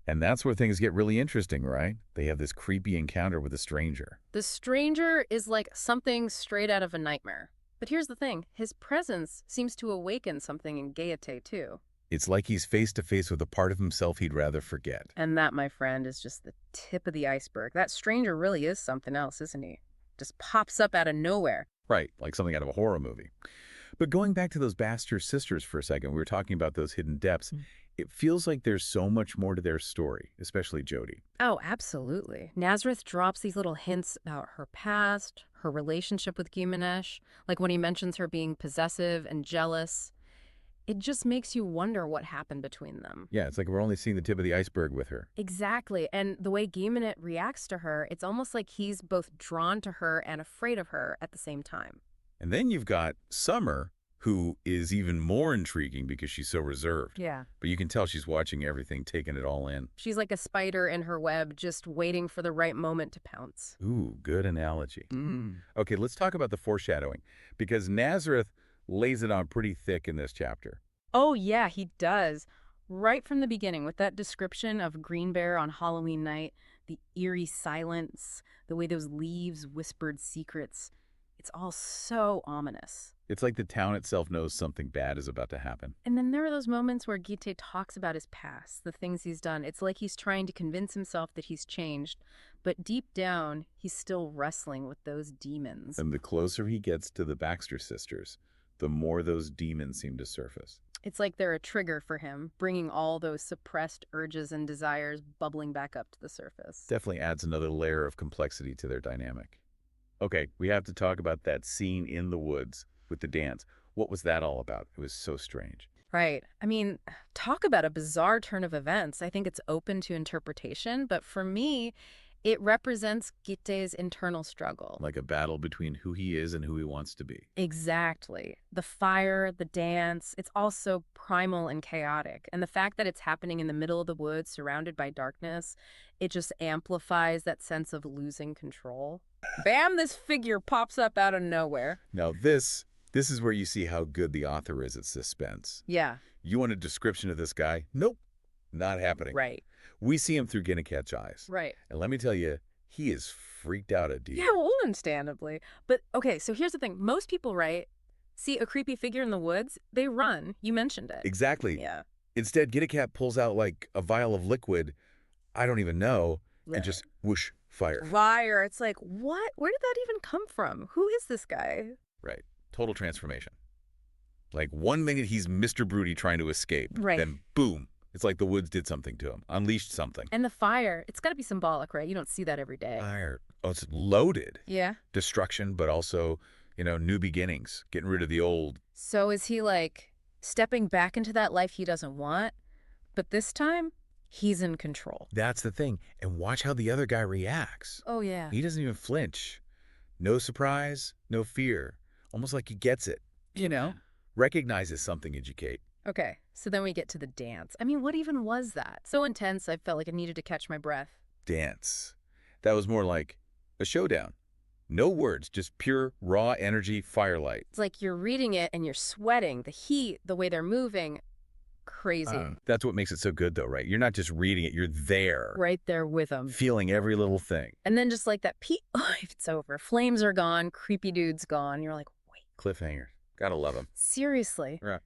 And that's where things get really interesting, right? They have this creepy encounter with a stranger. The stranger is like something straight out of a nightmare. But here's the thing, his presence seems to awaken something in Gaete, too. It's like he's face to face with a part of himself he'd rather forget. And that, my friend, is just the tip of the iceberg. That stranger really is something else, isn't he? Just pops up out of nowhere. Right, like something out of a horror movie. But going back to those Baxter sisters for a second, we were talking about those hidden depths. It feels like there's so much more to their story, especially Jody. Oh, absolutely. Nazareth drops these little hints about her past, her relationship with Gimenez, like when he mentions her being possessive and jealous. It just makes you wonder what happened between them. Yeah, it's like we're only seeing the tip of the iceberg with her. Exactly. And the way Gimenez reacts to her, it's almost like he's both drawn to her and afraid of her at the same time. And then you've got Summer, who is even more intriguing because she's so reserved. Yeah. But you can tell she's watching everything, taking it all in. She's like a spider in her web, just waiting for the right moment to pounce. Ooh, good analogy. Okay, let's talk about the foreshadowing, because Nazareth lays it on pretty thick in this chapter. Oh, yeah, he does. Right from the beginning, with that description of Green Bear on Halloween night, the eerie silence, the way those leaves whispered secrets, it's all so ominous. It's like the town itself knows something bad is about to happen. And then there are those moments where Gite talks about his past, the things he's done. It's like he's trying to convince himself that he's changed, but deep down, he's still wrestling with those demons. And the closer he gets to the Baxter sisters, the more those demons seem to surface. It's like they're a trigger for him, bringing all those suppressed urges and desires bubbling back up to the surface. Definitely adds another layer of complexity to their dynamic. Okay, we have to talk about that scene in the woods with the dance. What was that all about? It was so strange. Right. I mean, talk about a bizarre turn of events. I think it's open to interpretation, but for me, it represents Gite's internal struggle. Like a battle between who he is and who he wants to be. Exactly. The fire, the dance, it's all so primal and chaotic. And the fact that it's happening in the middle of the woods, surrounded by darkness, it just amplifies that sense of losing control. Bam, this figure pops up out of nowhere. Now this is where you see how good the author is at suspense. Yeah. You want a description of this guy? Nope, not happening. Right. We see him through Ginniket's eyes. Right. And let me tell you, he is freaked out at D. Yeah, well, understandably. But okay, so here's the thing. Most people, right, see a creepy figure in the woods, they run. You mentioned it. Exactly. Yeah. Instead, Ginniket pulls out like a vial of liquid, I don't even know, and just whoosh, fire. Fire. It's like, what? Where did that even come from? Who is this guy? Right. Total transformation. Like 1 minute he's Mr. Broody trying to escape. Right. Then boom. It's like the woods did something to him, unleashed something. And the fire, it's got to be symbolic, right? You don't see that every day. Fire. Oh, it's loaded. Yeah. Destruction, but also, new beginnings, getting rid of the old. So is he like stepping back into that life he doesn't want? But this time, he's in control. That's the thing. And watch how the other guy reacts. Oh, yeah. He doesn't even flinch. No surprise, no fear. Almost like he gets it. Recognizes something, educate. Okay, so then we get to the dance. I mean, what even was that? So intense, I felt like I needed to catch my breath. Dance. That was more like a showdown. No words, just pure, raw energy, firelight. It's like you're reading it and you're sweating. The heat, the way they're moving, crazy. That's what makes it so good, though, right? You're not just reading it, you're there. Right there with them. Feeling every little thing. And then just like that, it's over. Flames are gone, creepy dude's gone. You're like, wait. Cliffhanger. Gotta love him. Seriously. Right.